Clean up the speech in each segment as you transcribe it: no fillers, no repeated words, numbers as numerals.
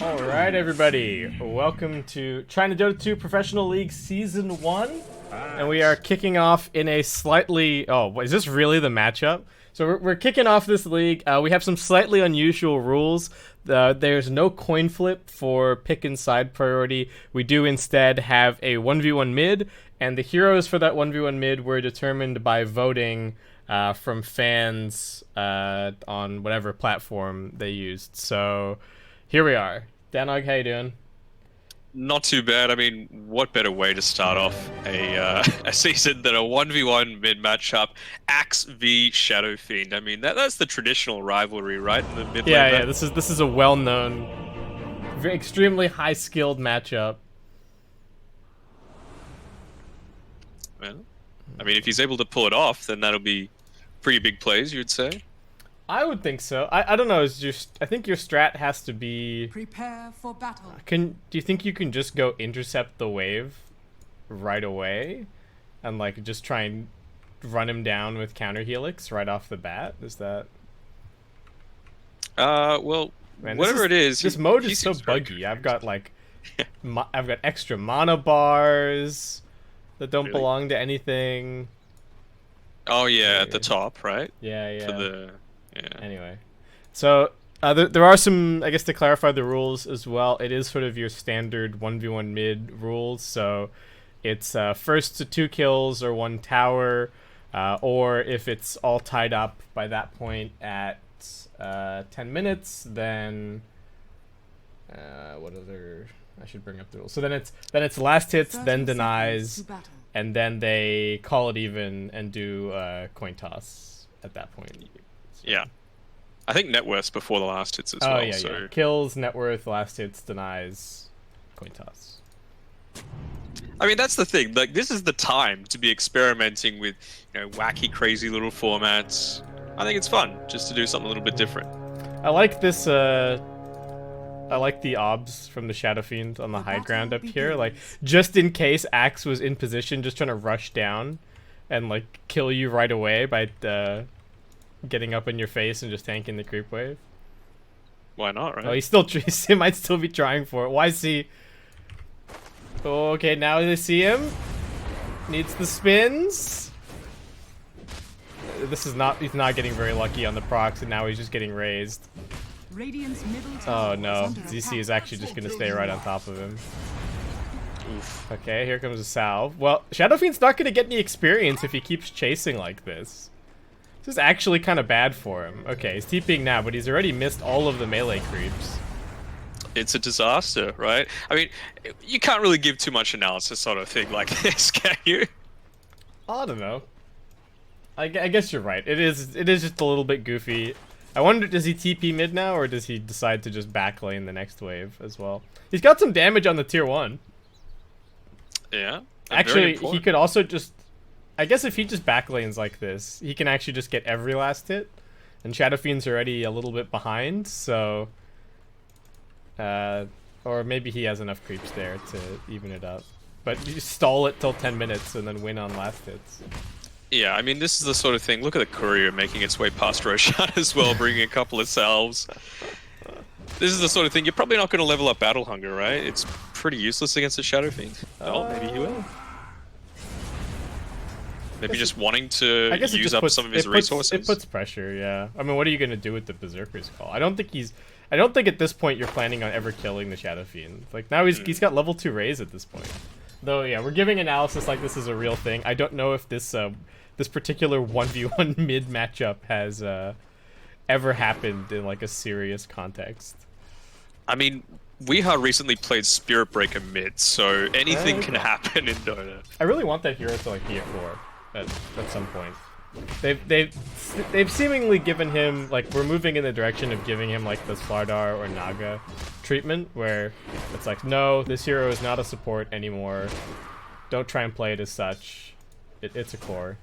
Alright everybody, welcome to China Dota 2 Professional League Season 1. And we are kicking off in a slightly... Oh, is this really the matchup? So we're kicking off this league. We have some slightly unusual rules. There's no coin flip for pick and side priority. We do instead have a 1v1 mid, and the heroes for that 1v1 mid were determined by voting from fans on whatever platform they used. So here we are. Danog, how you doing? Not too bad. I mean, what better way to start off a season than a 1v1 mid matchup, Axe v Shadow Fiend. I mean, that's the traditional rivalry, right? In the mid lane. Yeah. This is a well-known, extremely high-skilled matchup. Well, I mean, if he's able to pull it off, then that'll be pretty big plays, you'd say. I would think so. I don't know. I think your strat has to be. Prepare for battle. Do you think you can just go intercept the wave right away, and like just try and run him down with counter helix right off the bat? Is that? Well, Man, whatever it is. This mode is so buggy. I've got like, I've got extra mana bars that don't belong to anything. Oh yeah, at the top, right? Yeah. For the. Yeah. Anyway, so there are some, I guess, to clarify the rules as well. It is sort of your standard 1v1 mid rules. So it's first to 2 kills or 1 tower, or if it's all tied up by that point at 10 minutes, then what other? I should bring up the rules. So then it's last hits, then denies, and then they call it even and do coin toss at that point. Yeah, I think net worth's before the last hits as well. Oh yeah, so. yeah. Kills, net worth, last hits, denies, coin toss. I mean, that's the thing. Like, this is the time to be experimenting with, wacky, crazy little formats. I think it's fun just to do something a little bit different. I like this. I like the obs from the Shadow Fiend on the high ground up here. Like, just in case Axe was in position, just trying to rush down and like kill you right away by getting up in your face and just tanking the creep wave. Why not, right? Oh, he might still be trying for it. Why see? Oh, okay, now they see him. Needs the spins. He's not getting very lucky on the procs, and now he's just getting raised. Oh no, ZC is actually just gonna stay right on top of him. Oof. Okay, here comes a salve. Well, Shadow Fiend's not gonna get any experience if he keeps chasing like this. This is actually kind of bad for him. Okay, he's TPing now, but he's already missed all of the melee creeps. It's a disaster, right? I mean, you can't really give too much analysis on a thing like this, can you? I don't know. I guess you're right. It is just a little bit goofy. I wonder, does he TP mid now, or does he decide to just backlane the next wave as well? He's got some damage on the tier 1. Yeah. Actually, he could also just... I guess if he just backlanes like this, he can actually just get every last hit. And Shadow Fiend's already a little bit behind, so... or maybe he has enough creeps there to even it up. But you stall it till 10 minutes and then win on last hits. Yeah, I mean, this is the sort of thing. Look at the courier making its way past Roshan as well, bringing a couple of salves. This is the sort of thing. You're probably not going to level up Battle Hunger, right? It's pretty useless against a Shadow Fiend. Oh, maybe he will. Maybe just wanting to use up some of his resources. It puts pressure, yeah. I mean, what are you gonna do with the Berserker's Call? I don't think at this point you're planning on ever killing the Shadow Fiend. Like now he's got level 2 raise at this point. Though yeah, we're giving analysis like this is a real thing. I don't know if this this particular 1v1 mid matchup has ever happened in like a serious context. I mean, Weeha recently played Spirit Breaker mid, so anything can happen in Dota. I really want that hero to like be at 4 at some point. They've seemingly given him, like, we're moving in the direction of giving him like the Slardar or Naga treatment, where it's like, no, this hero is not a support anymore. Don't try and play it as such. It's a core.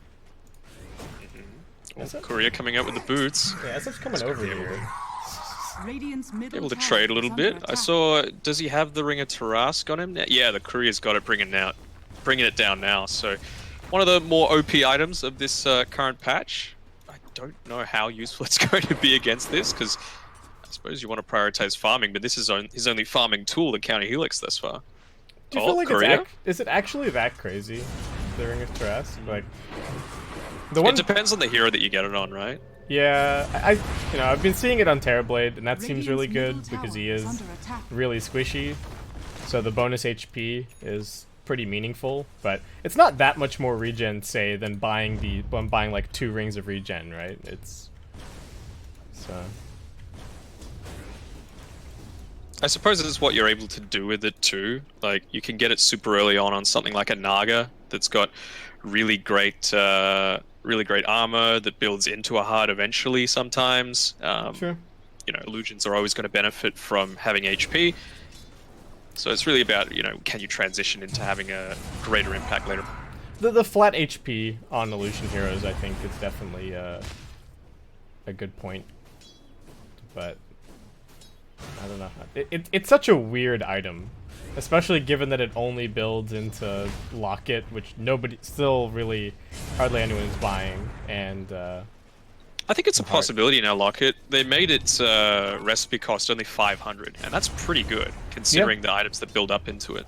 Korea coming out with the boots. Yeah, SF's coming over here. Able to trade a little bit. I saw, does he have the Ring of Tarask on him? Yeah, the Korea's got it bringing it down now, so one of the more OP items of this current patch. I don't know how useful it's going to be against this, because I suppose you want to prioritize farming, but this is his only farming tool to counter Helix thus far. Do you feel like is it actually that crazy, the Ring of Trask? Like, it depends on the hero that you get it on, right? Yeah, I've been seeing it on Terrorblade, and that seems really good because he is really squishy. So the bonus HP is pretty meaningful, but it's not that much more regen, say, than buying like 2 rings of regen, right? I suppose it's what you're able to do with it too. Like, you can get it super early on something like a Naga that's got really great armor that builds into a heart eventually sometimes. Sure. You know, illusions are always going to benefit from having HP. So it's really about, can you transition into having a greater impact later? The flat HP on illusion heroes, I think, is definitely a good point. But I don't know. It's such a weird item, especially given that it only builds into Locket, which hardly anyone's buying, and I think it's a possibility now, Locket. They made its recipe cost only 500, and that's pretty good, considering the items that build up into it.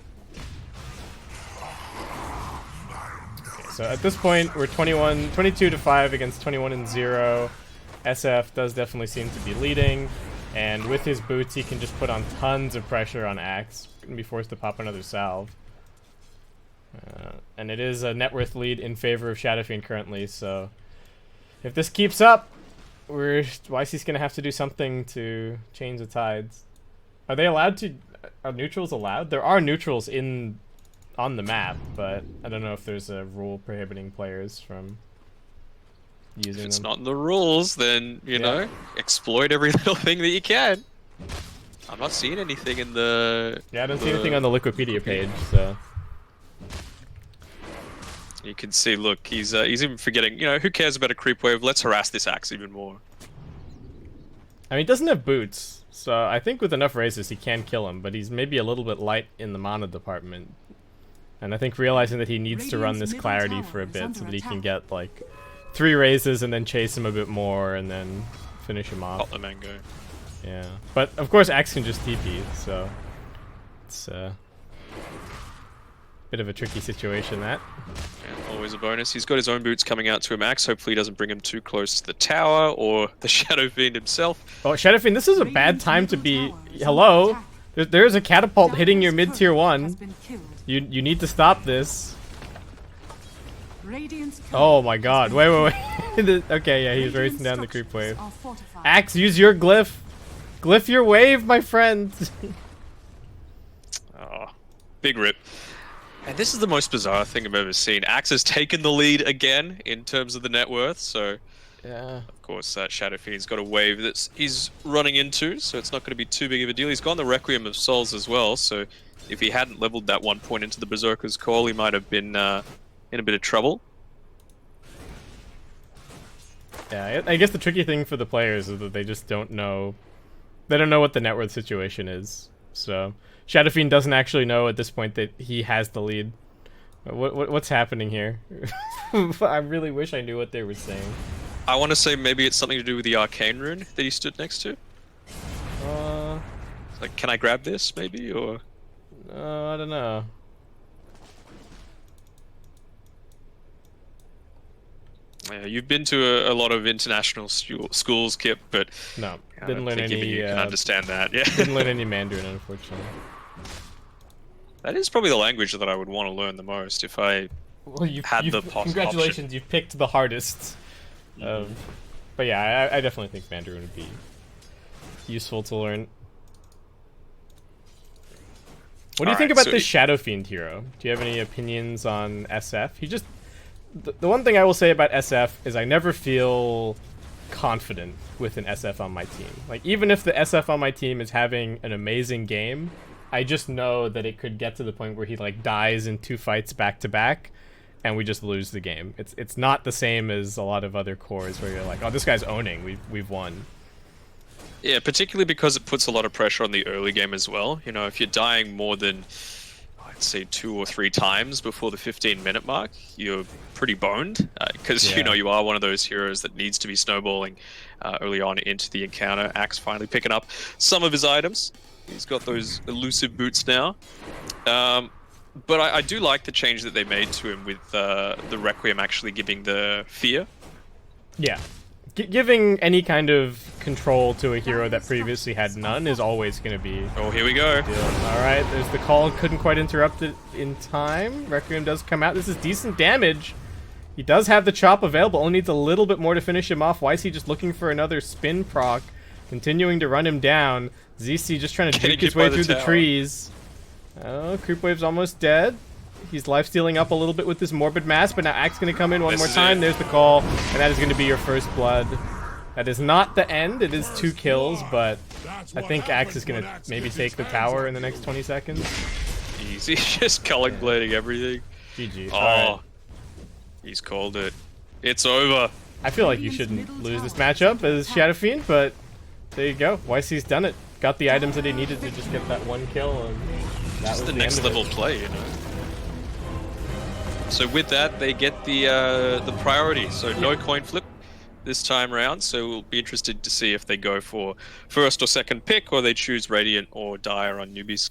So at this point, we're 22-5 against 21-0. SF does definitely seem to be leading, and with his boots, he can just put on tons of pressure on Axe. Gonna be forced to pop another salve. And it is a net worth lead in favor of Shadowfiend currently, so if this keeps up, YC's gonna have to do something to change the tides. Are neutrals allowed? There are neutrals on the map, but I don't know if there's a rule prohibiting players from using them. If it's not in the rules, then, you know, exploit every little thing that you can. I'm not seeing anything in the... Yeah, I don't see anything on the Wikipedia page, so... You can see, look, he's even forgetting, who cares about a creep wave? Let's harass this Axe even more. I mean, he doesn't have boots, so I think with enough raises he can kill him, but he's maybe a little bit light in the mana department. And I think realizing that he needs to run this clarity for a bit so that he can get, like, 3 raises and then chase him a bit more and then finish him off. Pop the mango. Yeah. But, of course, Axe can just TP, so... It's, bit of a tricky situation, that. Yeah, always a bonus. He's got his own boots coming out to him. Axe hopefully doesn't bring him too close to the tower or the Shadow Fiend himself. Oh, Shadow Fiend, this is a bad time to be... Hello? There's a catapult hitting your mid-tier 1. You need to stop this. Oh my god. Wait. Okay, yeah, he's racing down the creep wave. Axe, use your glyph. Glyph your wave, my friend. Oh, big rip. And this is the most bizarre thing I've ever seen. Axe has taken the lead again in terms of the net worth, so... Yeah. Of course, Shadow Fiend's got a wave that he's running into, so it's not going to be too big of a deal. He's gone the Requiem of Souls as well, so if he hadn't leveled that 1 point into the Berserker's Call, he might have been in a bit of trouble. Yeah, I guess the tricky thing for the players is that they just don't know... They don't know what the net worth situation is, so... Shadow Fiend doesn't actually know at this point that he has the lead. What's happening here? I really wish I knew what they were saying. I want to say maybe it's something to do with the Arcane Rune that he stood next to. Like, can I grab this, maybe, or...? I don't know. Yeah, you've been to a lot of international schools, Kip, but... No, I didn't learn any... You can understand that, yeah. Didn't learn any Mandarin, unfortunately. That is probably the language that I would want to learn the most if I had the possible Congratulations, option. you've picked the hardest. But yeah, I definitely think Mandarin would be useful to learn. What do you think about this Shadow Fiend hero? Do you have any opinions on SF? He just... The one thing I will say about SF is I never feel confident with an SF on my team. Like, even if the SF on my team is having an amazing game, I just know that it could get to the point where he, like, dies in 2 fights back-to-back, and we just lose the game. It's not the same as a lot of other cores where you're like, oh, this guy's owning, we've won. Yeah, particularly because it puts a lot of pressure on the early game as well. If you're dying more than... say 2 or 3 times before the 15-minute mark, you're pretty boned because you know you are one of those heroes that needs to be snowballing early on into the encounter. Axe finally picking up some of his items. He's got those elusive boots now. But I do like the change that they made to him with the Requiem actually giving the fear. Yeah. Giving any kind of control to a hero that previously had none is always going to be... Oh, here we go. Alright, there's the call. Couldn't quite interrupt it in time. Requiem does come out. This is decent damage. He does have the chop available. Only needs a little bit more to finish him off. Why is he just looking for another spin proc? Continuing to run him down. ZC just trying to juke his way through the trees. Oh, Creep Wave's almost dead. He's lifestealing up a little bit with this Morbid Mass, but now Axe going to come in one more time. There's the call, and that is going to be your first blood. That is not the end. It is 2 kills, but I think Axe is going to maybe take the tower in the next 20 seconds. Easy, just culling blading everything. GG. Oh, right. He's called it. It's over. I feel like you shouldn't lose this matchup as Shadow Fiend, but there you go. YC's done it. Got the items that he needed to just get that 1 kill, and that was the next level play, you know. So with that, they get the priority. So no coin flip this time around. So we'll be interested to see if they go for first or second pick, or they choose Radiant or Dire on Newbees.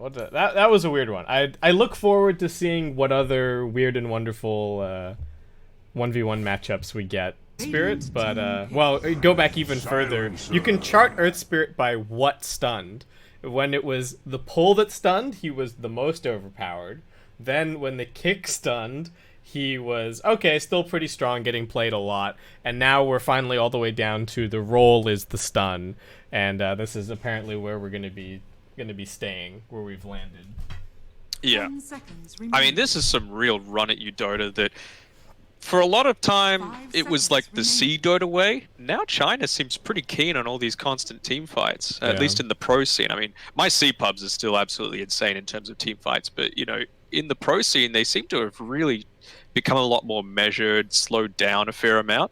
Yeah, that was a weird one. I look forward to seeing what other weird and wonderful 1v1 matchups we get. Spirit, but well, go back even further. You can chart Earth Spirit by what stunned. When it was the pull that stunned, he was the most overpowered. Then when the kick stunned, he was, okay, still pretty strong, getting played a lot. And now we're finally all the way down to the roll is the stun. And this is apparently where we're going to be staying, where we've landed. Yeah. I mean, this is some real run at you Dota that for a lot of time, it was like the C Dota way. Now China seems pretty keen on all these constant team fights, at least in the pro scene. I mean, my C pubs are still absolutely insane in terms of team fights, but, you know, in the pro scene, they seem to have really become a lot more measured, slowed down a fair amount.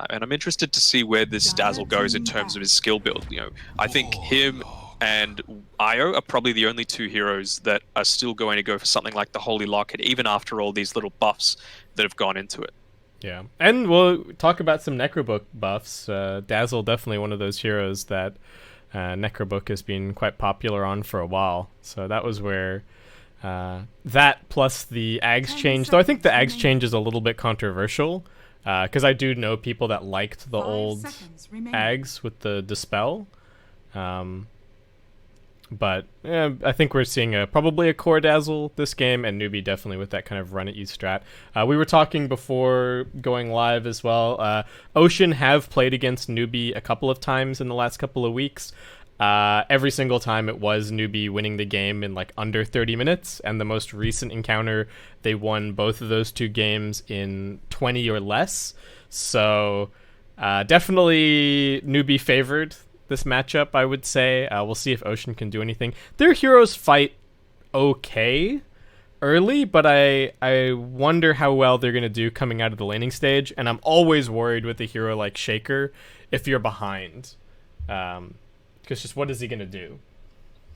And I'm interested to see where this Dazzle goes in terms of his skill build. You know, I think him and Io are probably the only 2 heroes that are still going to go for something like the Holy Locket, even after all these little buffs that have gone into it. Yeah, and we'll talk about some Necrobook buffs. Dazzle, definitely one of those heroes that Necrobook has been quite popular on for a while. So that was where that plus the Ags change, though I think the Ags change is a little bit controversial, because I do know people that liked the old Ags with the Dispel. But I think we're seeing probably a core Dazzle this game, and Newbee definitely with that kind of run at you strat. We were talking before going live as well. Ocean have played against Newbee a couple of times in the last couple of weeks. Every single time it was Newbee winning the game in like under 30 minutes, and the most recent encounter, they won both of those 2 games in 20 or less. So definitely Newbee favored this matchup, I would say. We'll see if Ocean can do anything. Their heroes fight okay early, but I wonder how well they're going to do coming out of the laning stage, and I'm always worried with a hero like Shaker if you're behind. Because just what is he going to do?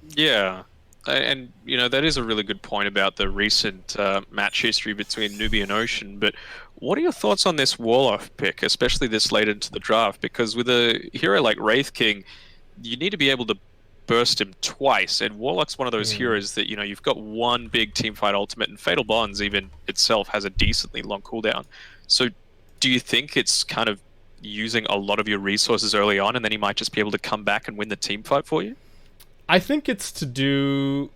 Yeah. And, you know, that is a really good point about the recent match history between Newbee and Ocean, but what are your thoughts on this Warlock pick, especially this late into the draft? Because with a hero like Wraith King, you need to be able to burst him twice, and Warlock's one of those heroes that, you know, you've got one big teamfight ultimate, and Fatal Bonds even itself has a decently long cooldown. So do you think it's kind of using a lot of your resources early on, and then he might just be able to come back and win the team fight for you? I think it's to do...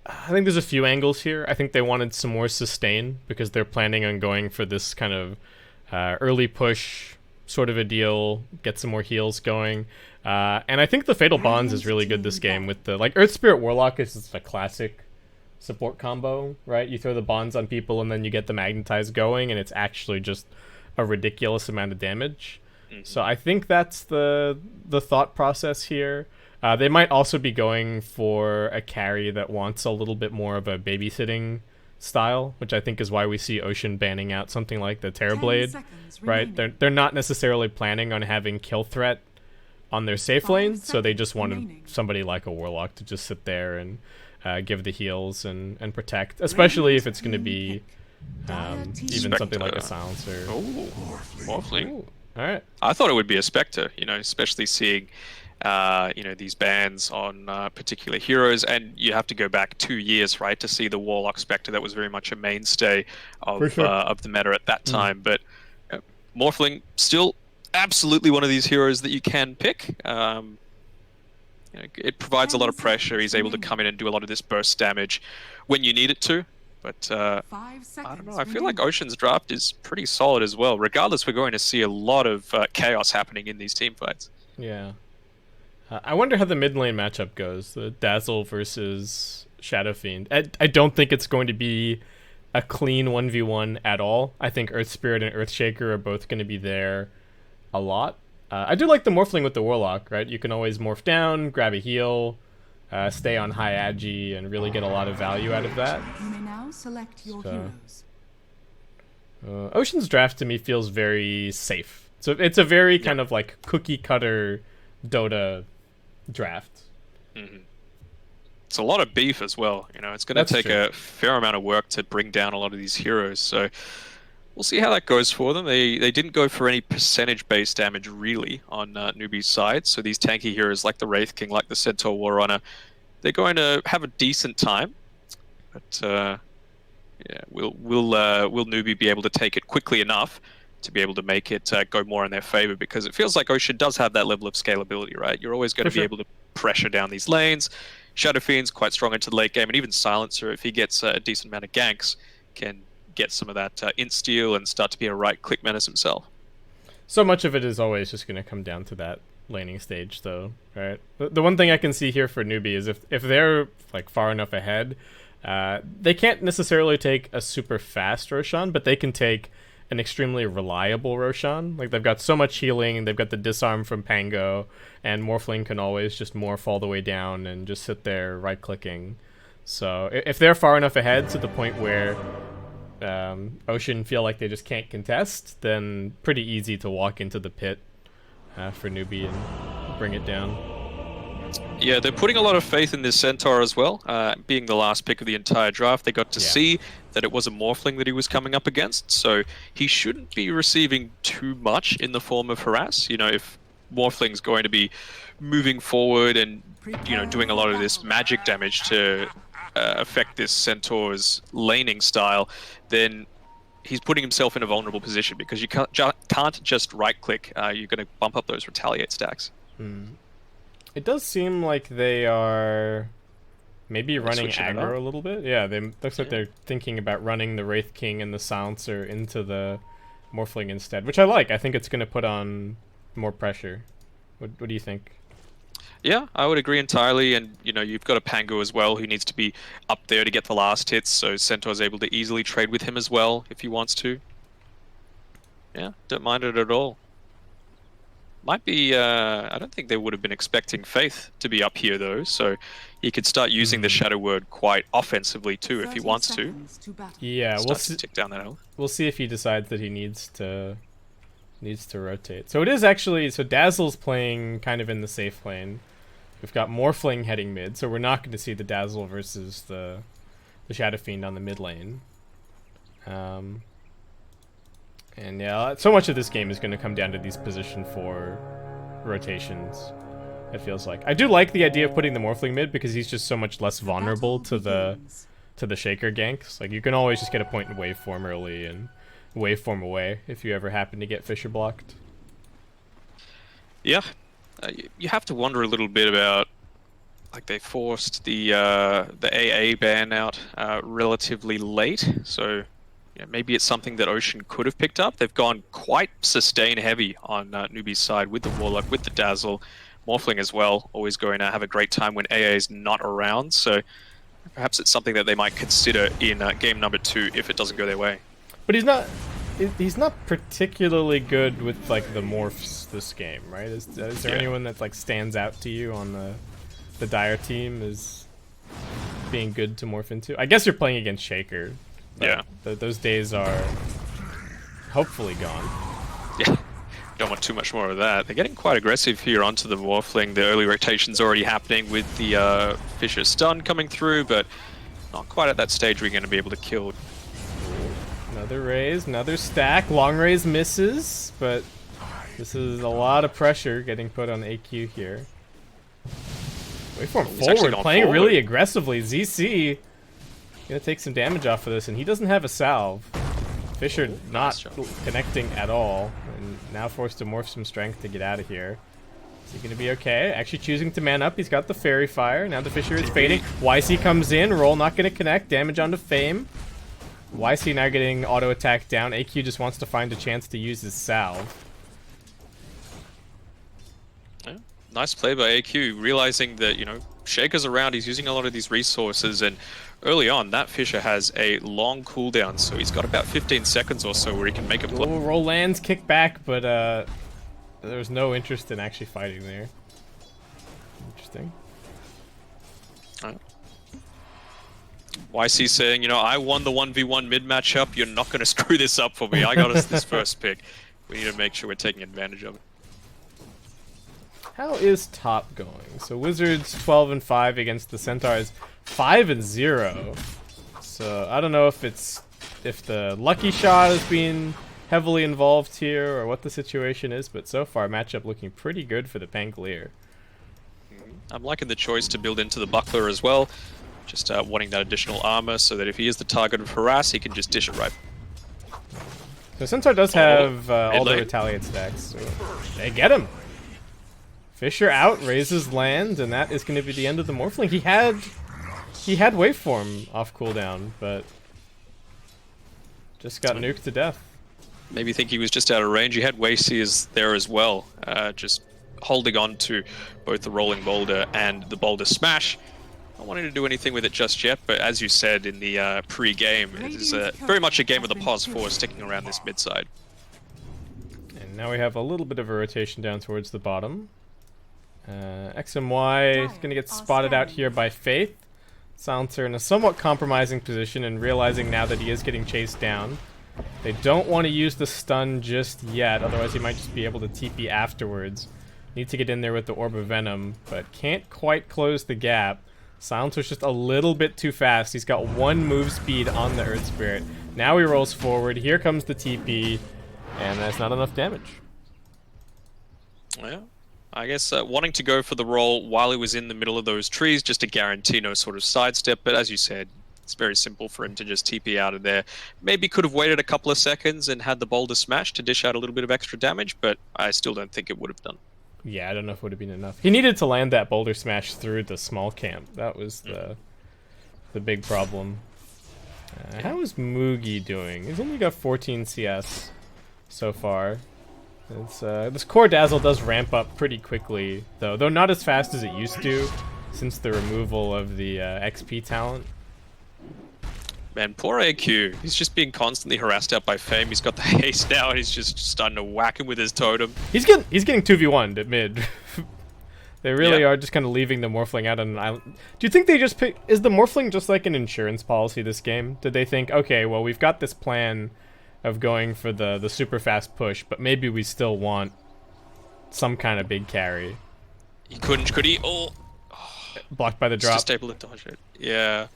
I think there's a few angles here. I think they wanted some more sustain because they're planning on going for this kind of early push sort of a deal, get some more heals going. And I think the Fatal Bonds is really good this game with the... Like, Earth Spirit Warlock is just a classic support combo, right? You throw the bonds on people and then you get the Magnetize going, and it's actually just a ridiculous amount of damage. So I think that's the thought process here. They might also be going for a carry that wants a little bit more of a babysitting style, which I think is why we see Ocean banning out something like the Terrorblade, right? They're not necessarily planning on having kill threat on their safe lane, so they just wanted somebody like a Warlock to just sit there and give the heals and protect, especially if it's going to be even something like a Silencer. Oh, Morphling. Ooh, all right. I thought it would be a Spectre, you know, especially seeing, you know, these bans on particular heroes, and you have to go back 2 years, right, to see the Warlock Spectre that was very much a mainstay of the meta at that time. But Morphling still absolutely one of these heroes that you can pick. You know, it provides a lot of pressure. He's able to come in and do a lot of this burst damage when you need it to. But I don't know. I feel like Ocean's draft is pretty solid as well. Regardless, we're going to see a lot of chaos happening in these team fights. Yeah. I wonder how the mid lane matchup goes. The Dazzle versus Shadow Fiend. I don't think it's going to be a clean 1v1 at all. I think Earth Spirit and Earthshaker are both going to be there a lot. I do like the Morphling with the Warlock, right? You can always morph down, grab a heal, stay on high agi, and really get a lot of value out of that. You may now select your heroes. Ocean's draft to me feels very safe. So it's a very kind of like cookie cutter Dota draft. It's a lot of beef as well. You know, it's going to take a fair amount of work to bring down a lot of these heroes. So we'll see how that goes for them. They didn't go for any percentage-based damage, really, on Newbee's side. So these tanky heroes like the Wraith King, like the Centaur Warrunner, they're going to have a decent time. But yeah, will Newbee be able to take it quickly enough to be able to make it go more in their favor? Because it feels like Ocean does have that level of scalability, right? You're always going to be able to pressure down these lanes. Shadow Fiend's quite strong into the late game, and even Silencer, if he gets a decent amount of ganks, can get some of that insta-steal and start to be a right-click menace himself. So much of it is always just going to come down to that laning stage, though, right? The one thing I can see here for Newbee is if they're like far enough ahead, they can't necessarily take a super fast Roshan, but they can take an extremely reliable Roshan. Like, they've got so much healing, they've got the disarm from Pango, and Morphling can always just morph all the way down and just sit there right-clicking. So if they're far enough ahead to the point where Ocean feel like they just can't contest, then pretty easy to walk into the pit for Newbee and bring it down. Yeah, they're putting a lot of faith in this Centaur as well. Being the last pick of the entire draft, they got to see that it was a Morphling that he was coming up against, so he shouldn't be receiving too much in the form of harass. You know, if Morphling's going to be moving forward and, you know, doing a lot of this magic damage to affect this Centaur's laning style, then he's putting himself in a vulnerable position, because you can't just right-click. You're going to bump up those retaliate stacks. It does seem like they are maybe running aggro a little bit. Yeah, looks like they're thinking about running the Wraith King and the Silencer into the Morphling instead, which I like. I think it's going to put on more pressure. What do you think? Yeah, I would agree entirely. And, you know, you've got a Pango as well who needs to be up there to get the last hits, so Centaur's able to easily trade with him as well if he wants to. Yeah, don't mind it at all. Might be, I don't think they would have been expecting Faith to be up here, though, so he could start using the Shadow Word quite offensively, too, if he wants to. Yeah, we'll tick down that health. We'll see if he decides that he needs to rotate. So it is actually, so Dazzle's playing kind of in the safe lane. We've got Morphling heading mid, so we're not going to see the Dazzle versus the Shadow Fiend on the mid lane. And yeah, so much of this game is going to come down to these position 4 rotations, it feels like. I do like the idea of putting the Morphling mid, because he's just so much less vulnerable to the Shaker ganks. Like, you can always just get a point in waveform early and waveform away if you ever happen to get Fissure blocked. Yeah, you have to wonder a little bit about, like, they forced the AA ban out relatively late, so yeah, maybe it's something that Ocean could have picked up. They've gone quite sustain heavy on Newbee's side with the Warlock, with the Dazzle. Morphling as well, always going to have a great time when AA is not around, so perhaps it's something that they might consider in game number 2 if it doesn't go their way. But he's not particularly good with, like, the morphs this game, right? Is there anyone that, like, stands out to you on the Dire team as being good to morph into? I guess you're playing against Shaker. Yeah. Those days are hopefully gone. Yeah. Don't want too much more of that. They're getting quite aggressive here onto the Morphling. The early rotation's already happening with the Fisher stun coming through, but not quite at that stage where you're going to be able to kill. Another raise, another stack. Long raise misses, but this is a lot of pressure getting put on AQ here. Waveform forward, playing really aggressively. ZC gonna take some damage off of this, and he doesn't have a salve. Fisher not connecting at all, and now forced to morph some strength to get out of here. Is he gonna be okay? Actually choosing to man up. He's got the Fairy Fire. Now the Fisher is fading. YC comes in. Roll not gonna connect. Damage onto Fame. YC now getting auto attack down. AQ just wants to find a chance to use his salve. Yeah. Nice play by AQ, realizing that, you know, Shaker's around, he's using a lot of these resources, and early on, that Fisher has a long cooldown, so he's got about 15 seconds or so where he can make a play. Oh, roll lands, kick back, but there's no interest in actually fighting there. Interesting. YC saying, you know, I won the 1v1 mid matchup, you're not going to screw this up for me. I got us this first pick. We need to make sure we're taking advantage of it. How is top going? So Wizards 12-5 against the Centaurs 5-0. So I don't know if the lucky shot is being heavily involved here or what the situation is, but so far matchup looking pretty good for the Pangolier. I'm liking the choice to build into the buckler as well. Just wanting that additional armor so that if he is the target of harass, he can just dish it right. So Centaur does have all the retaliate stacks, so they get him. Fisher out, raises land, and that is going to be the end of the Morphling. He had waveform off cooldown, but just got nuked to death. Maybe think he was just out of range. He had Wasteseers there as well, just holding on to both the rolling boulder and the boulder smash. Not wanting to do anything with it just yet, but as you said in the pre-game, it is very much a game of the pause 4 sticking around this mid side. And now we have a little bit of a rotation down towards the bottom. X and Y is going to get spotted out here by Faith. Silencer in a somewhat compromising position and realizing now that he is getting chased down. They don't want to use the stun just yet, otherwise he might just be able to TP afterwards. Need to get in there with the Orb of Venom, but can't quite close the gap. Silencer's just a little bit too fast. He's got 1 move speed on the Earth Spirit. Now he rolls forward. Here comes the TP, and that's not enough damage. Yeah. I guess wanting to go for the roll while he was in the middle of those trees just to guarantee no sort of sidestep, but as you said, it's very simple for him to just TP out of there. Maybe could have waited a couple of seconds and had the boulder smash to dish out a little bit of extra damage, but I still don't think it would have done. Yeah, I don't know if it would have been enough. He needed to land that boulder smash through the small camp. That was the big problem. How is Moogie doing? He's only got 14 CS so far. This core dazzle does ramp up pretty quickly, though not as fast as it used to since the removal of the XP talent. Man, poor AQ. He's just being constantly harassed out by Fame. He's got the haste now, and he's just starting to whack him with his totem. He's getting 2v1'd at mid. They really are just kind of leaving the Morphling out on an island. Do you think they just pick... Is the Morphling just like an insurance policy this game? Did they think, okay, well, we've got this plan of going for the super fast push, but maybe we still want some kind of big carry? He couldn't, could he? Oh! Blocked by the drop. Just able to dodge it. Yeah.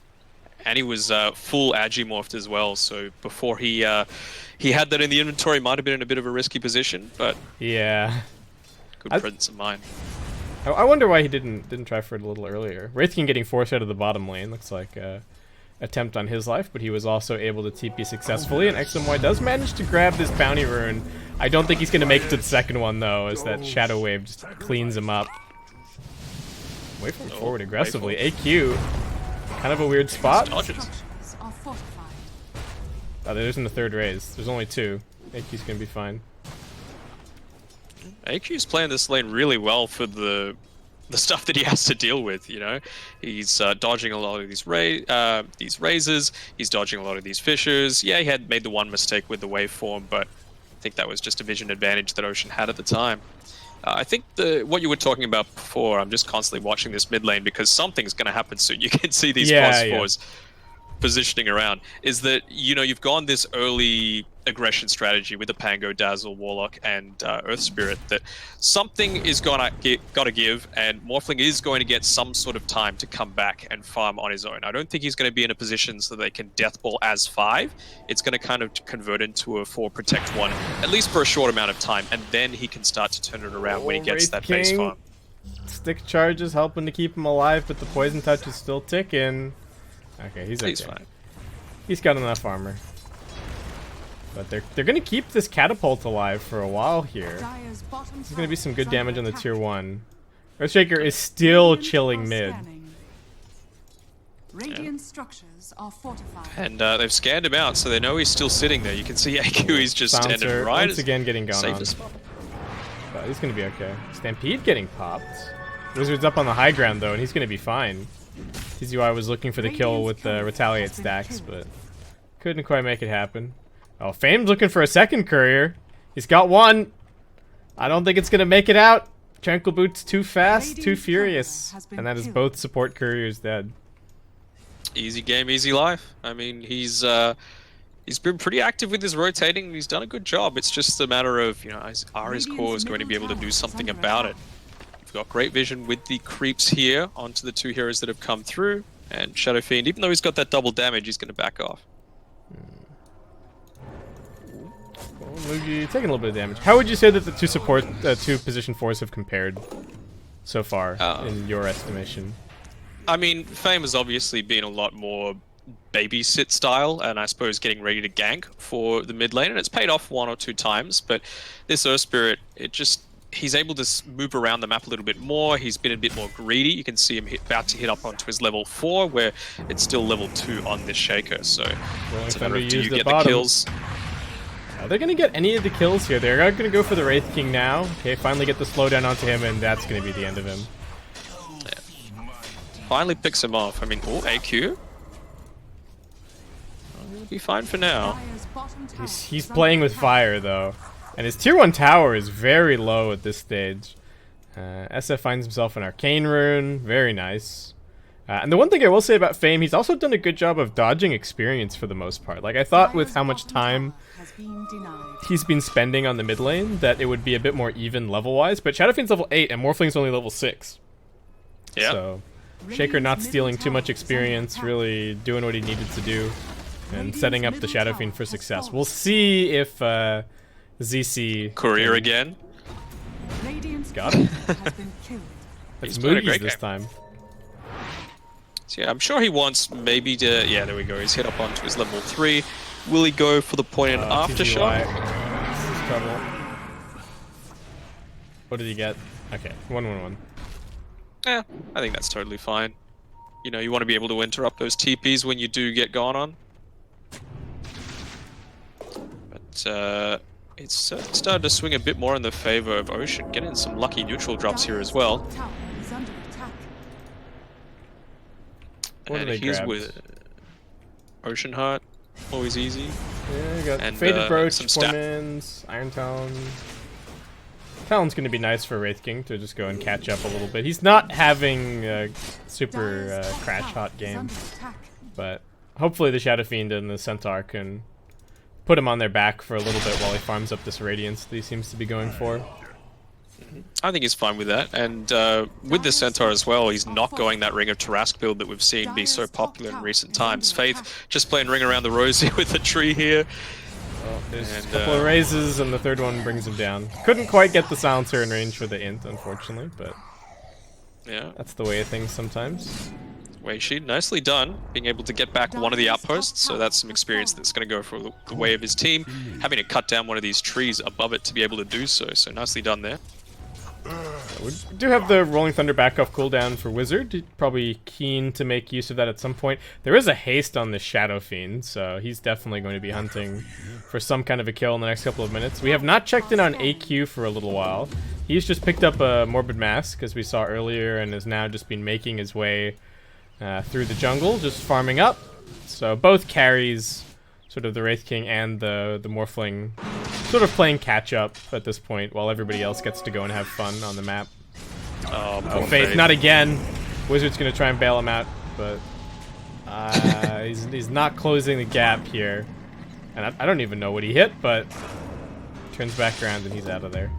And he was full Agimorphed as well, so before he had that in the inventory, might have been in a bit of a risky position, but... Yeah. Good presence of mind. I wonder why he didn't try for it a little earlier. Wraithkin getting forced out of the bottom lane looks like a attempt on his life, but he was also able to TP successfully, and XMY does manage to grab this bounty rune. I don't think he's going to make it to the second one, though, as that Shadow Wave just cleans him up. Wait for him forward aggressively. AQ, kind of a weird spot. Oh, there isn't a third raise. There's only 2. AQ's going to be fine. AQ's playing this lane really well for the stuff that he has to deal with, you know? He's dodging a lot of these raises, he's dodging a lot of these fissures. Yeah, he had made the one mistake with the waveform, but I think that was just a vision advantage that Ocean had at the time. I think what you were talking about before, I'm just constantly watching this mid lane because something's going to happen soon. You can see these pause fours positioning around is that, you know, you've gone this early aggression strategy with the Pango, Dazzle, Warlock, and Earth Spirit, that something is gotta give, and Morphling is going to get some sort of time to come back and farm on his own. I don't think he's going to be in a position so they can Deathball as 5. It's going to kind of convert into a 4 Protect 1, at least for a short amount of time, and then he can start to turn it around when he gets that base farm. Stick charges helping to keep him alive, but the poison touch is still ticking. Okay, he's okay. He's fine. He's got enough armor. But they're gonna keep this catapult alive for a while here. There's gonna be some good damage on the tier 1. Earthshaker is still chilling mid. Radiant structures are fortified. And they've scanned him out, so they know he's still sitting there. You can see AQ, he's just standing right once again getting gone on. But he's gonna be okay. Stampede getting popped. Wizard's up on the high ground though, and he's gonna be fine. TZY was looking for the kill with the retaliate stacks, but couldn't quite make it happen. Oh, Fame's looking for a second courier. He's got one. I don't think it's gonna make it out. Tranquil Boot's too fast, too furious, and that is both support couriers dead. Easy game, easy life. I mean, he's been pretty active with his rotating. He's done a good job. It's just a matter of, you know, are his cores going to be able to do something about it? We've got great vision with the creeps here onto the 2 heroes that have come through, and Shadow Fiend, even though he's got that double damage, he's going to back off. Mugi taking a little bit of damage. How would you say that the two position 4s have compared so far in your estimation? I mean, Fame has obviously been a lot more babysit style, and I suppose getting ready to gank for the mid lane, and it's paid off 1 or 2 times. But this Earth Spirit, he's able to move around the map a little bit more. He's been a bit more greedy. You can see him about to hit up onto his level 4, where it's still level 2 on this Shaker. So it's a matter of, do you get the kills? Are they going to get any of the kills here? They're going to go for the Wraith King now. Okay, finally get the slowdown onto him, and that's going to be the end of him. Yeah. Finally picks him off. I mean, oh, AQ. He'll be fine for now. He's playing with fire, though. And his tier 1 tower is very low at this stage. SF finds himself an Arcane Rune. Very nice. And the one thing I will say about Fame, he's also done a good job of dodging experience for the most part. Like, I thought with how much time he's been spending on the mid lane that it would be a bit more even level-wise, but Shadowfiend's level 8 and Morphling's only level 6. Yeah. So, Shaker not stealing too much experience, really doing what he needed to do, and setting up the Shadowfiend for success. We'll see if ZC... Courier again. Got it. It's Moody's this time. So yeah, I'm sure he wants maybe to... Yeah, there we go. He's hit up onto his level 3. Will he go for the point and aftershock? This is trouble. What did he get? Okay, 1-1-1. Yeah, I think that's totally fine. You know, you want to be able to interrupt those TPs when you do get gone on. But it's started to swing a bit more in the favor of Ocean. Getting some lucky neutral drops here as well. What and are they he's grabbed? with Ocean Heart, always easy. Yeah, you got and, Faded Brooch, some Torments, Iron Talon. Talon's going to be nice for Wraith King to just go and catch up a little bit. He's not having a super crash hot game, but hopefully the Shadow Fiend and the Centaur can put him on their back for a little bit while he farms up this Radiance that he seems to be going for. I think he's fine with that, and with the Centaur as well, he's not going that Ring of Tarask build that we've seen be so popular in recent times. Faith just playing Ring Around the Rosie with the tree here. Well, there's a couple of raises, and the third one brings him down. Couldn't quite get the Silencer in range for the Int, unfortunately, but yeah, that's the way of things sometimes. Weishi, nicely done, being able to get back one of the outposts, so that's some experience that's going to go for the way of his team. Having to cut down one of these trees above it to be able to do so, so nicely done there. We do have the Rolling Thunder back off cooldown for Wizard. Probably keen to make use of that at some point. There is a haste on the Shadow Fiend, so he's definitely going to be hunting for some kind of a kill in the next couple of minutes. We have not checked in on AQ for a little while. He's just picked up a Morbid Mask, as we saw earlier, and has now just been making his way through the jungle, just farming up. So both carries, sort of the Wraith King and the Morphling, sort of playing catch up at this point while everybody else gets to go and have fun on the map. Oh, Faith, not again. Wizard's gonna try and bail him out, but He's not closing the gap here. And I don't even know what he hit, but turns back around and he's out of there.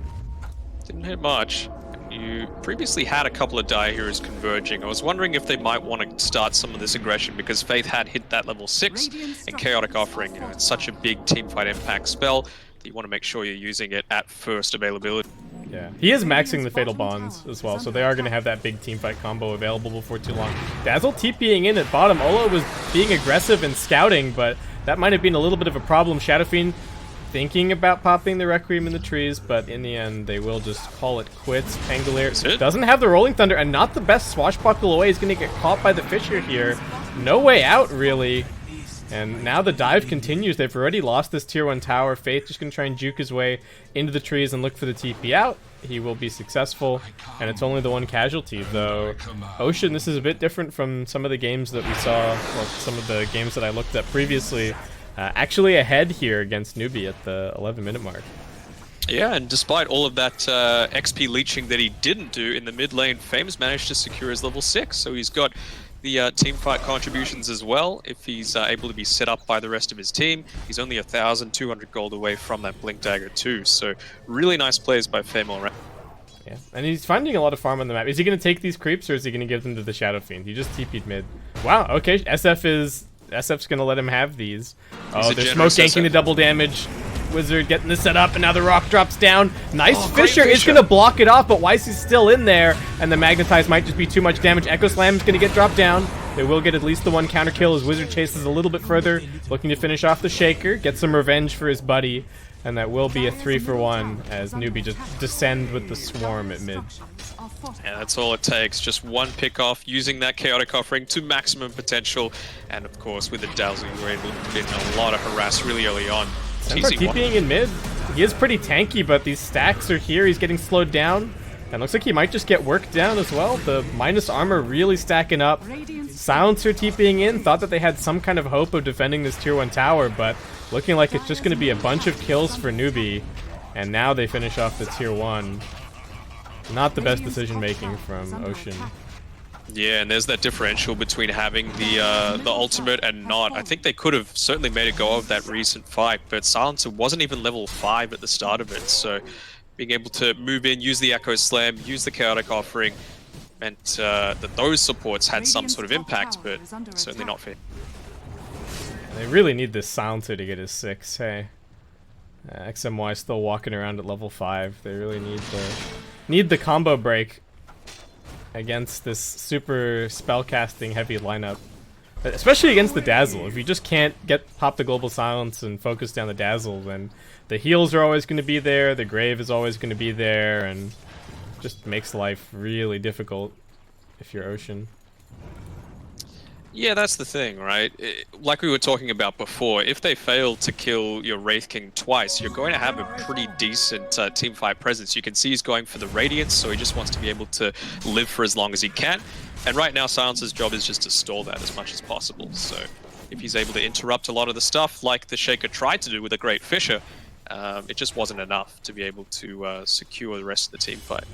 Didn't hit much. You previously had a couple of Dire Heroes converging. I was wondering if they might want to start some of this aggression because Faith had hit that level 6 and Chaotic Offering. You know, it's such a big teamfight impact spell that you want to make sure you're using it at first availability. Yeah, he is maxing the Fatal Bonds as well, so they are going to have that big teamfight combo available before too long. Dazzle TPing in at bottom. Olo was being aggressive and scouting, but that might have been a little bit of a problem. Shadow Fiend thinking about popping the Requiem in the trees, but in the end, they will just call it quits. Pangolier doesn't have the Rolling Thunder, and not the best swashbuckle away. He's going to get caught by the Fisher here. No way out, really. And now the dive continues. They've already lost this tier 1 tower. Faith just going to try and juke his way into the trees and look for the TP out. He will be successful, and it's only the one casualty, though. Ocean, this is a bit different from some of the games that we saw, or some of the games that I looked at previously. Actually ahead here against Newbee at the 11-minute mark. Yeah, and despite all of that XP leeching that he didn't do in the mid lane, Fame's managed to secure his level 6, so he's got the teamfight contributions as well. If he's able to be set up by the rest of his team, he's only 1,200 gold away from that Blink Dagger too. So really nice plays by Fame all around. Yeah, and he's finding a lot of farm on the map. Is he going to take these creeps or is he going to give them to the Shadow Fiend? He just TP'd mid. Wow, okay, SF's going to let him have these. Oh, they're smoke ganking the double damage. Wizard getting the set up, and now the rock drops down. Nice Fisher is going to block it off, but Weisey's still in there, and the Magnetize might just be too much damage. Echo Slam's going to get dropped down. They will get at least the one counter kill as Wizard chases a little bit further, looking to finish off the Shaker, get some revenge for his buddy, and that will be a 3-for-1 as Newbee just descend with the swarm at mid. Yeah, that's all it takes. Just one pick off, using that Chaotic Offering to maximum potential, and of course with the Dazzle you were able to put in a lot of harass really early on. TPing in mid. He is pretty tanky, but these stacks are here. He's getting slowed down. And looks like he might just get worked down as well. The minus armor really stacking up. Silencer TPing in. Thought that they had some kind of hope of defending this tier 1 tower, but looking like it's just going to be a bunch of kills for Newbee. And now they finish off the tier 1. Not the best decision making from Ocean. Yeah, and there's that differential between having the ultimate and not. I think they could have certainly made a go of that recent fight, but Silencer wasn't even level 5 at the start of it, so being able to move in, use the Echo Slam, use the Chaotic Offering, meant that those supports had some sort of impact, but certainly not fair. And they really need this Silencer to get his 6, hey. XMY still walking around at level 5. They really need the combo break against this super spellcasting heavy lineup, especially against the Dazzle. If you just can't pop the Global Silence and focus down the Dazzle, then the heals are always going to be there, the Grave is always going to be there, and just makes life really difficult if you're Ocean. Yeah, that's the thing, right? Like we were talking about before, if they fail to kill your Wraith King twice, you're going to have a pretty decent teamfight presence. You can see he's going for the Radiance, so he just wants to be able to live for as long as he can. And right now, Silencer's job is just to stall that as much as possible. So if he's able to interrupt a lot of the stuff, like the Shaker tried to do with a Great Fisher, it just wasn't enough to be able to secure the rest of the teamfight.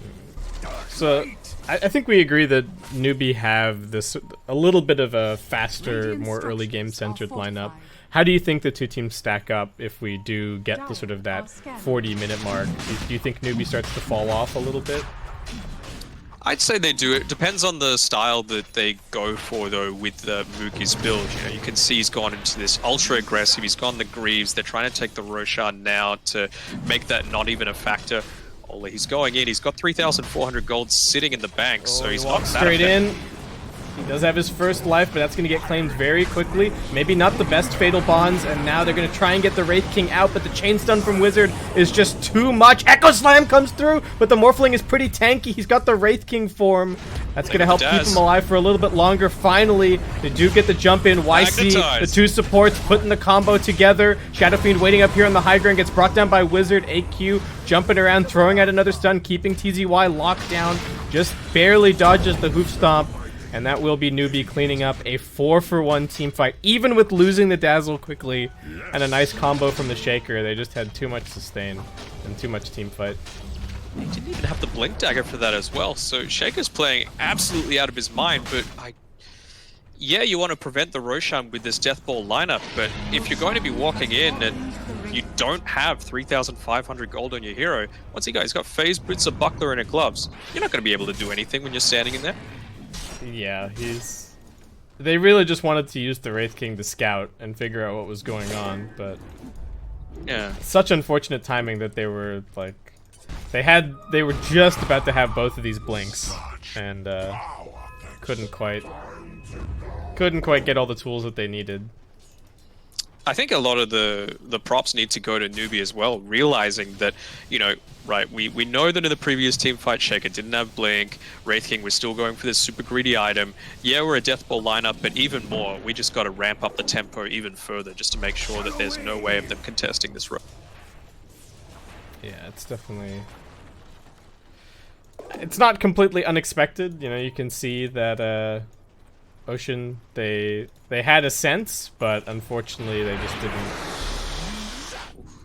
So I think we agree that Newbee have this a little bit of a faster, more early game centered lineup. How do you think the two teams stack up if we do get to sort of that 40-minute mark? Do you think Newbee starts to fall off a little bit? I'd say they do. It depends on the style that they go for, though, with the Mookie's build. You know, you can see he's gone into this ultra-aggressive. He's gone the Greaves. They're trying to take the Roshan now to make that not even a factor. Only he's going in. He's got 3,400 gold sitting in the bank, so he's not straight in. He does have his first life, but that's going to get claimed very quickly. Maybe not the best Fatal Bonds, and now they're going to try and get the Wraith King out, but the Chain Stun from Wizard is just too much. Echo Slam comes through, but the Morphling is pretty tanky. He's got the Wraith King form. That's going to help keep him alive for a little bit longer. Finally, they do get the jump in. YC, the two supports, putting the combo together. Shadow Fiend waiting up here on the high ground, gets brought down by Wizard. AQ jumping around, throwing out another stun, keeping TZY locked down. Just barely dodges the Hoof Stomp. And that will be Newbee cleaning up a 4-for-1 team fight, even with losing the Dazzle quickly, and a nice combo from the Shaker. They just had too much sustain and too much team fight. He didn't even have the Blink Dagger for that as well, so Shaker's playing absolutely out of his mind, but yeah, you want to prevent the Roshan with this Death Ball lineup, but if you're going to be walking in and you don't have 3,500 gold on your hero, what's he got? He's got Phase, Boots, a Buckler, and a Gloves. You're not going to be able to do anything when you're standing in there. Yeah, he's... They really just wanted to use the Wraith King to scout and figure out what was going on, but... Yeah. Such unfortunate timing that they were, like... They were just about to have both of these blinks, and, couldn't quite get all the tools that they needed. I think a lot of the props need to go to Newbee as well, realizing that, you know, right, we know that in the previous team fight, Shaker didn't have Blink, Wraith King was still going for this super greedy item. Yeah, we're a Death Ball lineup, but even more, we just got to ramp up the tempo even further just to make sure that there's no way of them contesting this road. Yeah, it's definitely... It's not completely unexpected, you know, you can see that, Ocean, they had a sense, but unfortunately they just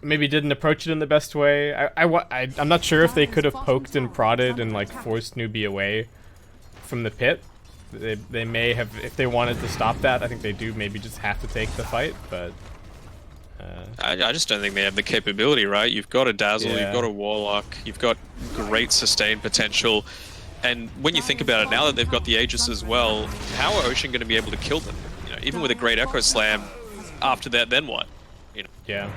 didn't approach it in the best way. I'm not sure if they could have poked and prodded and like forced Newbee away from the pit. They may have, if they wanted to stop that, I think they do maybe just have to take the fight, but... I just don't think they have the capability, right? You've got a Dazzle, Yeah. you've got a Warlock, you've got great sustain potential. And when you think about it, now that they've got the Aegis as well, how are Ocean going to be able to kill them? You know, even with a great Echo Slam, after that, then what? You know. Yeah,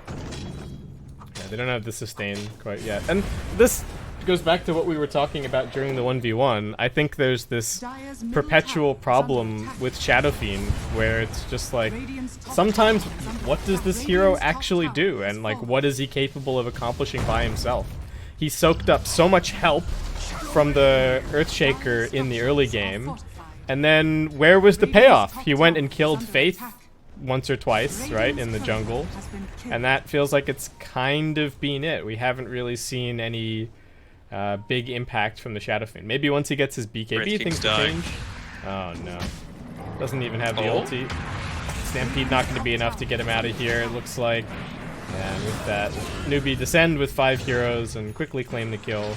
they don't have the sustain quite yet. And this goes back to what we were talking about during the 1v1. I think there's this perpetual problem with Shadow Fiend, where it's just like, sometimes, what does this hero actually do? And like, what is he capable of accomplishing by himself? He soaked up so much help from the Earthshaker in the early game, and then where was the payoff? He went and killed Faith once or twice, right, in the jungle, and that feels like it's kind of been it. We haven't really seen any big impact from the Shadow Fiend. Maybe once he gets his BKB, things will change. Oh no. Doesn't even have the ulti. Stampede not going to be enough to get him out of here, it looks like. And with that, Newbee descend with 5 heroes and quickly claim the kill.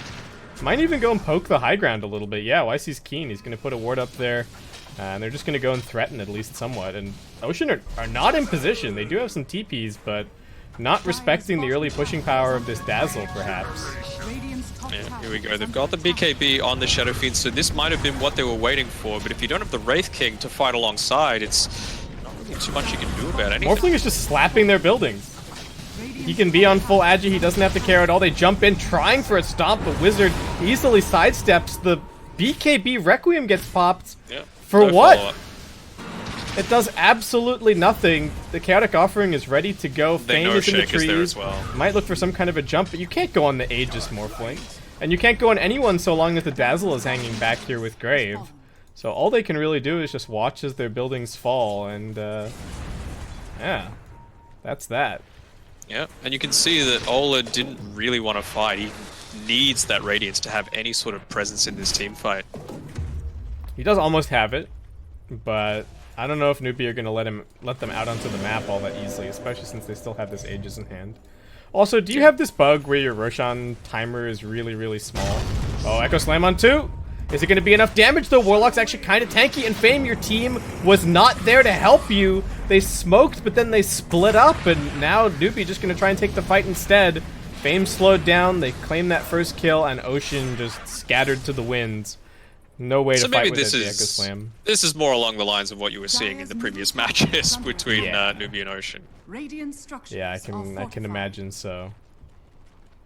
Might even go and poke the high ground a little bit. Yeah, YC's keen. He's going to put a ward up there. And they're just going to go and threaten at least somewhat. And Ocean are not in position. They do have some TPs, but not respecting the early pushing power of this Dazzle, perhaps. Yeah, here we go. They've got the BKB on the Shadow Fiend, so this might have been what they were waiting for. But if you don't have the Wraith King to fight alongside, it's not really too much you can do about anything. Morphling is just slapping their buildings. He can be on full agi, he doesn't have to care at all. They jump in, trying for a stomp, but Wizard easily sidesteps. The BKB Requiem gets popped. Yeah, for no what? It does absolutely nothing. The Chaotic Offering is ready to go. They Fame know is in the Shake is there trees. as well. Might look for some kind of a jump, but you can't go on the Aegis Morphling. And you can't go on anyone so long as the Dazzle is hanging back here with Grave. So all they can really do is just watch as their buildings fall, and yeah, that's that. Yeah, and you can see that Ola didn't really want to fight. He needs that Radiance to have any sort of presence in this team fight. He does almost have it, but I don't know if Newbee are going to let them out onto the map all that easily, especially since they still have this Aegis in hand. Also, do you have this bug where your Roshan timer is really, really small? Oh, Echo Slam on 2! Is it going to be enough damage, though? Warlock's actually kind of tanky, and Fame, your team was not there to help you. They smoked, but then they split up, and now Newbee just going to try and take the fight instead. Fame slowed down, they claimed that first kill, and Ocean just scattered to the winds. No way to fight with the Echo Slam. This is more along the lines of what you were seeing in the previous matches between Newbee and Ocean. Yeah, I can imagine so.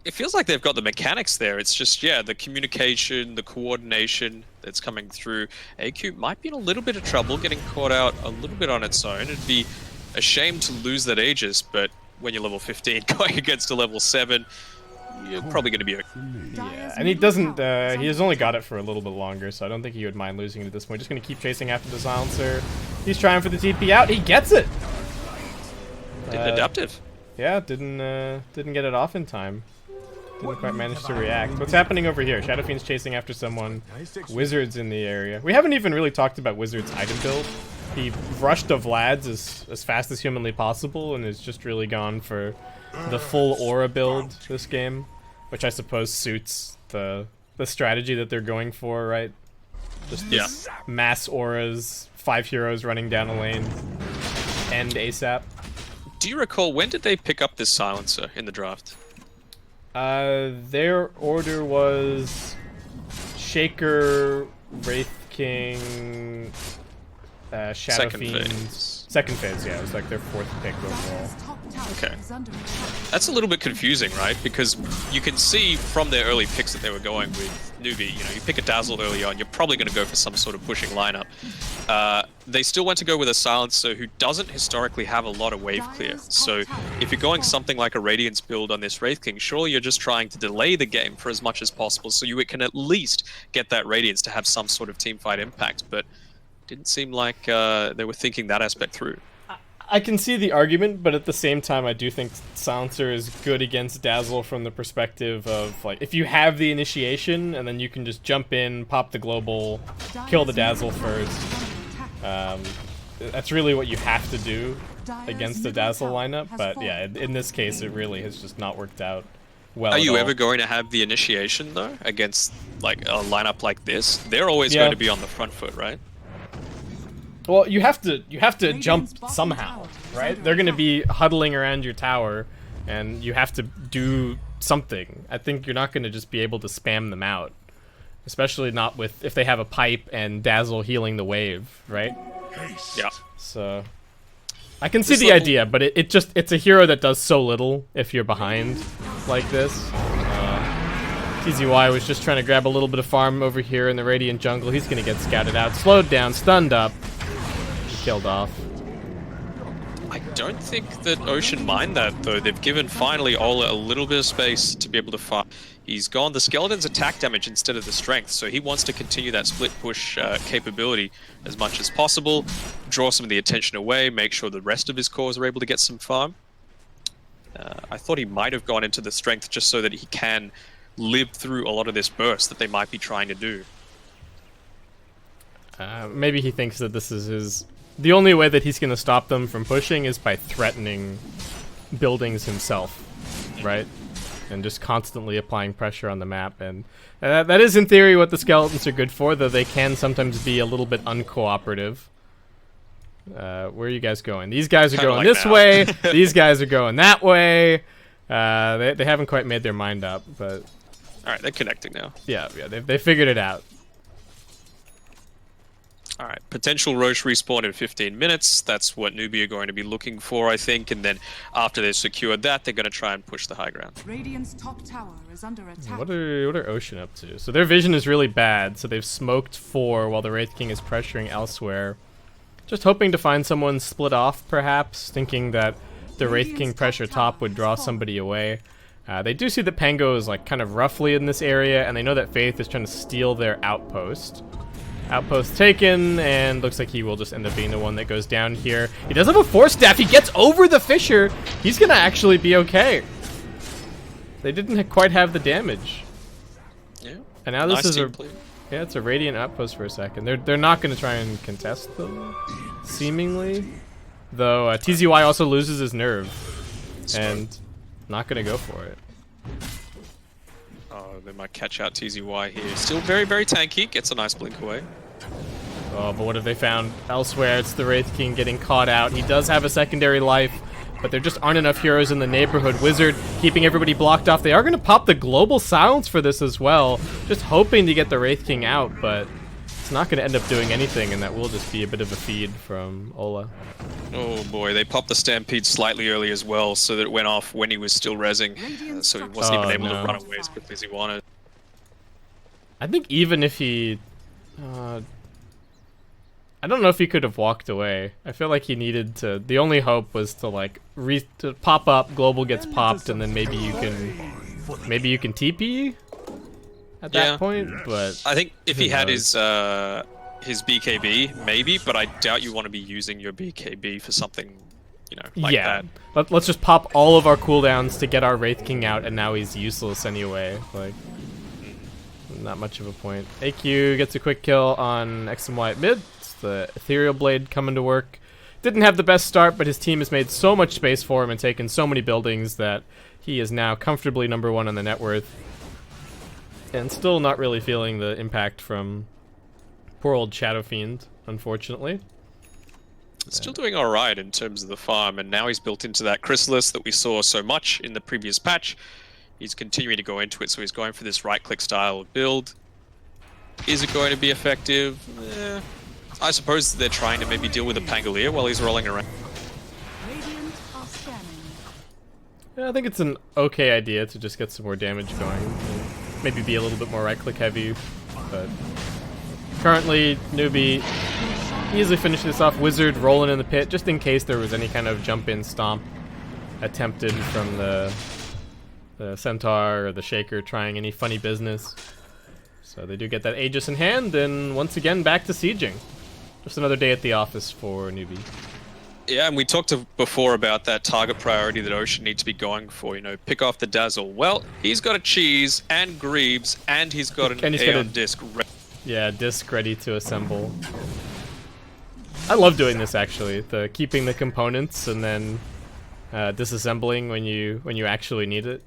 It feels like they've got the mechanics there. It's just, yeah, the communication, the coordination that's coming through. AQ might be in a little bit of trouble, getting caught out a little bit on its own. It'd be a shame to lose that Aegis, but when you're level 15 going against a level 7, you're probably going to be okay. Yeah, and he doesn't, he has only got it for a little bit longer, so I don't think he would mind losing it at this point. Just going to keep chasing after the Silencer. He's trying for the TP out. He gets it! Adaptive. Yeah, didn't get it off in time. Didn't quite manage to react. What's happening over here? Shadow Fiend's chasing after someone. Wizard's in the area. We haven't even really talked about Wizard's item build. He rushed to Vlad's as fast as humanly possible and has just really gone for the full aura build this game, which I suppose suits the strategy that they're going for, right? Just this mass auras, 5 heroes running down a lane, and ASAP. Do you recall, when did they pick up this silencer in the draft? Their order was Shaker, Wraith King, Shadow Fiend. Second phase, yeah. It was like their 4th pick overall. Okay. That's a little bit confusing, right? Because you can see from their early picks that they were going with Newbee. You know, you pick a Dazzle early on, you're probably going to go for some sort of pushing lineup. They still went to go with a Silencer who doesn't historically have a lot of wave clear. So if you're going something like a Radiance build on this Wraith King, surely you're just trying to delay the game for as much as possible so you can at least get that Radiance to have some sort of teamfight impact. But didn't seem like they were thinking that aspect through. I can see the argument, but at the same time, I do think Silencer is good against Dazzle from the perspective of, like, if you have the initiation, and then you can just jump in, pop the global, kill the Dazzle first. That's really what you have to do against the Dazzle lineup, but yeah, in this case, it really has just not worked out well. Are you ever going to have the initiation, though, against, like, a lineup like this? They're always going to be on the front foot, right? Well, you have to jump somehow, right? They're going to be huddling around your tower, and you have to do something. I think you're not going to just be able to spam them out, especially not with if they have a pipe and Dazzle healing the wave, right? Yeah. So I can see the idea, but it's a hero that does so little if you're behind like this. TZY was just trying to grab a little bit of farm over here in the Radiant jungle. He's going to get scouted out, slowed down, stunned up. Killed off. I don't think that Ocean mind that, though. They've given finally Ola a little bit of space to be able to fight. He's gone the Skeleton's attack damage instead of the strength, so he wants to continue that split push capability as much as possible, draw some of the attention away, make sure the rest of his cores are able to get some farm. I thought he might have gone into the strength just so that he can live through a lot of this burst that they might be trying to do. Maybe he thinks that this is the only way that he's going to stop them from pushing is by threatening buildings himself, right? And just constantly applying pressure on the map. And that is, in theory, what the Skeletons are good for, though they can sometimes be a little bit uncooperative. Where are you guys going? These guys are going this way. These guys are going that way. They haven't quite made their mind up, but... Alright, they're connecting now. Yeah, they figured it out. Alright, potential Roche respawn in 15 minutes. That's what Newbee are going to be looking for, I think. And then after they've secured that, they're going to try and push the high ground. Radiant's top tower is under attack. What are Ocean up to? So their vision is really bad, so they've smoked 4 while the Wraith King is pressuring elsewhere. Just hoping to find someone split off, perhaps, thinking that the Wraith King pressure top would draw somebody away. They do see that Pango is like kind of roughly in this area, and they know that Faith is trying to steal their outpost. Outpost taken, and looks like he will just end up being the one that goes down here. He does have a Force Staff. He gets over the Fissure. He's gonna actually be okay. They didn't quite have the damage. Yeah. And now this is yeah, it's a Radiant outpost for a second. They're not gonna try and contest them, seemingly. Though TZY also loses his nerve, and not gonna go for it. Oh, they might catch out TZY here. Still very, very tanky. Gets a nice blink away. Oh, but what have they found elsewhere? It's the Wraith King getting caught out. He does have a secondary life, but there just aren't enough heroes in the neighborhood. Wizard keeping everybody blocked off. They are going to pop the global silence for this as well. Just hoping to get the Wraith King out, but it's not going to end up doing anything, and that will just be a bit of a feed from Ola. Oh boy, they popped the Stampede slightly early as well, so that it went off when he was still rezzing, so he wasn't even able to run away as quickly as he wanted. I think even if he... I don't know if he could have walked away. I feel like he needed to... The only hope was to, like, to pop up, global gets popped, and then maybe you can TP at that point, but... I think if he had his BKB, maybe, but I doubt you want to be using your BKB for something, you know, like that. Let's just pop all of our cooldowns to get our Wraith King out, and now he's useless anyway. Like, not much of a point. AQ gets a quick kill on X and Y at mid. It's the Ethereal Blade coming to work. Didn't have the best start, but his team has made so much space for him and taken so many buildings that he is now comfortably #1 on the net worth. And still not really feeling the impact from Poor old Shadow Fiend, unfortunately. Still doing alright in terms of the farm, and now he's built into that Chrysalis that we saw so much in the previous patch. He's continuing to go into it, so he's going for this right-click style of build. Is it going to be effective? I suppose they're trying to maybe deal with a Pangolier while he's rolling around. Radiant are scanning. Yeah, I think it's an okay idea to just get some more damage going. And maybe be a little bit more right-click heavy, but currently, Newbee easily finishing this off. Wizard rolling in the pit, just in case there was any kind of jump-in stomp attempted from the Centaur or the Shaker trying any funny business. So they do get that Aegis in hand, and once again, back to sieging. Just another day at the office for Newbee. Yeah, and we talked before about that target priority that Ocean needs to be going for, you know, pick off the Dazzle. Well, he's got a Cheese and Greaves, and he's got an Aeon Disc. Yeah, disc ready to assemble. I love doing this actually, the keeping the components and then disassembling when you actually need it.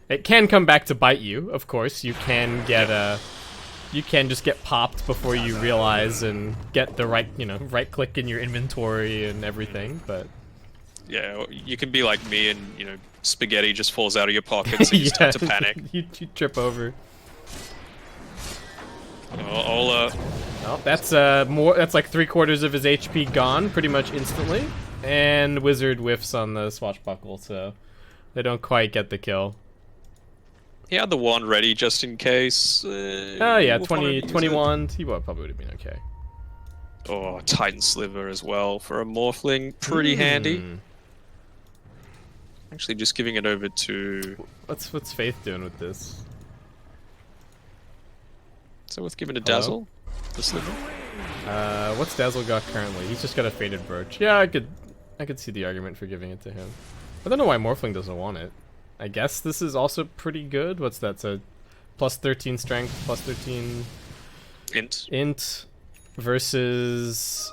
It can come back to bite you, of course. You can just get popped before you realize and get the right click in your inventory and everything, but yeah, you can be like me and, you know, spaghetti just falls out of your pockets and you start to panic. you trip over. Oh, that's that's like 3/4 of his HP gone pretty much instantly, and Wizard whiffs on the swashbuckle, so they don't quite get the kill. He had the wand ready just in case. Oh yeah, 21. He probably would have been okay. Oh, Titan Sliver as well for a Morphling, pretty handy. Actually, just giving it over to. What's Faith doing with this? So worth giving a Dazzle? The Sliver? What's Dazzle got currently? He's just got a Faded Brooch. Yeah, I could see the argument for giving it to him. I don't know why Morphling doesn't want it. I guess this is also pretty good. What's that? So plus 13 strength, plus 13 int versus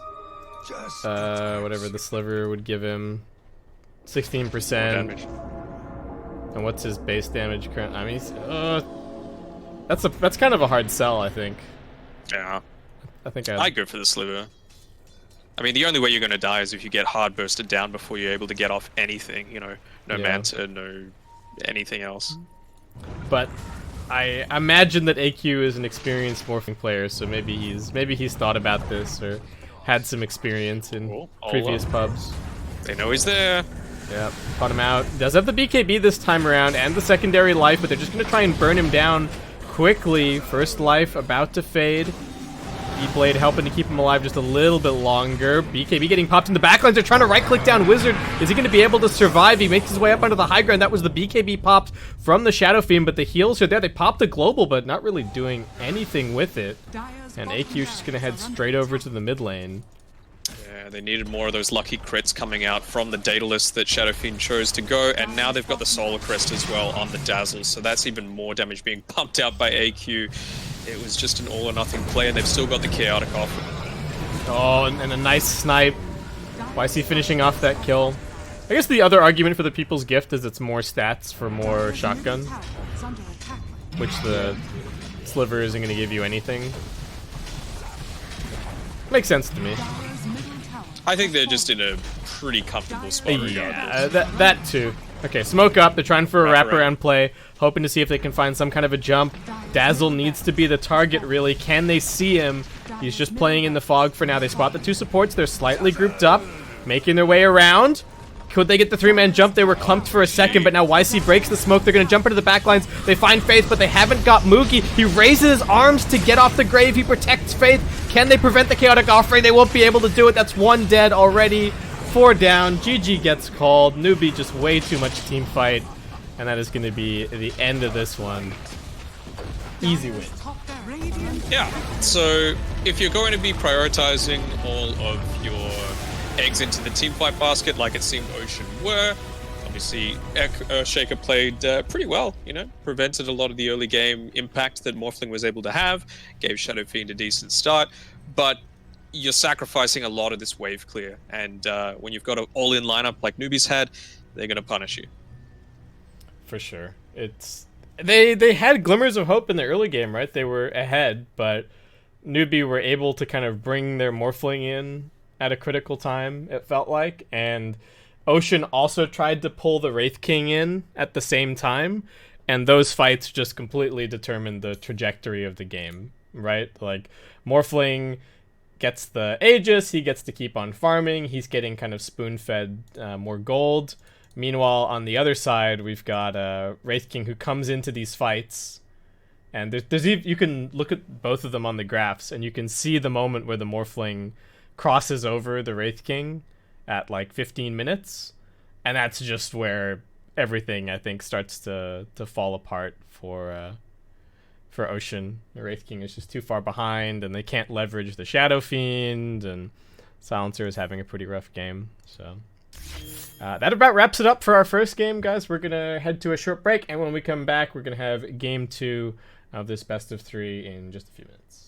whatever the Sliver would give him, 16%. And what's his base damage current? I mean, that's kind of a hard sell, I think. Yeah. I think I'd go for the Sliver. I mean, the only way you're going to die is if you get hard bursted down before you're able to get off anything, you know, no Manta, no anything else. But I imagine that AQ is an experienced morphing player, so maybe he's thought about this or had some experience in previous pubs. They know he's there. Yep, caught him out. Does have the BKB this time around and the secondary life, but they're just going to try and burn him down quickly. First life about to fade. E-Blade helping to keep him alive just a little bit longer. BKB getting popped in the backlines. They're trying to right-click down Wizard. Is he going to be able to survive? He makes his way up onto the high ground. That was the BKB popped from the Shadow Fiend, but the heals are there. They popped the global, but not really doing anything with it. And AQ's just going to head straight over to the mid lane. Yeah, they needed more of those lucky crits coming out from the Daedalus that Shadow Fiend chose to go, and now they've got the Solar Crest as well on the Dazzle, so that's even more damage being pumped out by AQ. It was just an all-or-nothing play, and they've still got the Chaotic off. Oh, and a nice snipe. YC finishing off that kill. I guess the other argument for the People's Gift is it's more stats for more shotgun, which the Sliver isn't going to give you anything. Makes sense to me. I think they're just in a pretty comfortable spot. Yeah, that too. Okay, smoke up. They're trying for a wraparound play, hoping to see if they can find some kind of a jump. Dazzle needs to be the target, really. Can they see him? He's just playing in the fog for now. They spot the two supports. They're slightly grouped up, making their way around. Could they get the three-man jump? They were clumped for a second, but now YC breaks the smoke. They're going to jump into the backlines. They find Faith, but they haven't got Moogie. He raises his arms to get off the grave. He protects Faith. Can they prevent the Chaotic Offering? They won't be able to do it. That's one dead already. 4 down. GG gets called. Newbee just way too much team fight. And that is going to be the end of this one. Easy win. Yeah, so if you're going to be prioritizing all of your eggs into the team fight basket like it seemed Ocean were, obviously Shaker played pretty well, you know, prevented a lot of the early game impact that Morphling was able to have, gave Shadow Fiend a decent start, but you're sacrificing a lot of this wave clear, and when you've got an all-in lineup like Newbee's had, they're going to punish you. For sure. They had glimmers of hope in the early game, right? They were ahead, but Newbee were able to kind of bring their Morphling in at a critical time, it felt like, and Ocean also tried to pull the Wraith King in at the same time, and those fights just completely determined the trajectory of the game, right? Like, Morphling gets the Aegis, he gets to keep on farming, he's getting kind of spoon-fed more gold. Meanwhile, on the other side, we've got Wraith King who comes into these fights, and you can look at both of them on the graphs, and you can see the moment where the Morphling crosses over the Wraith King at like 15 minutes, and that's just where everything, I think, starts to fall apart for Ocean. The Wraith King is just too far behind, and they can't leverage the Shadow Fiend, and Silencer is having a pretty rough game. So that about wraps it up for our first game, guys. We're gonna head to a short break, and when we come back, we're gonna have game 2 of this best of 3 in just a few minutes.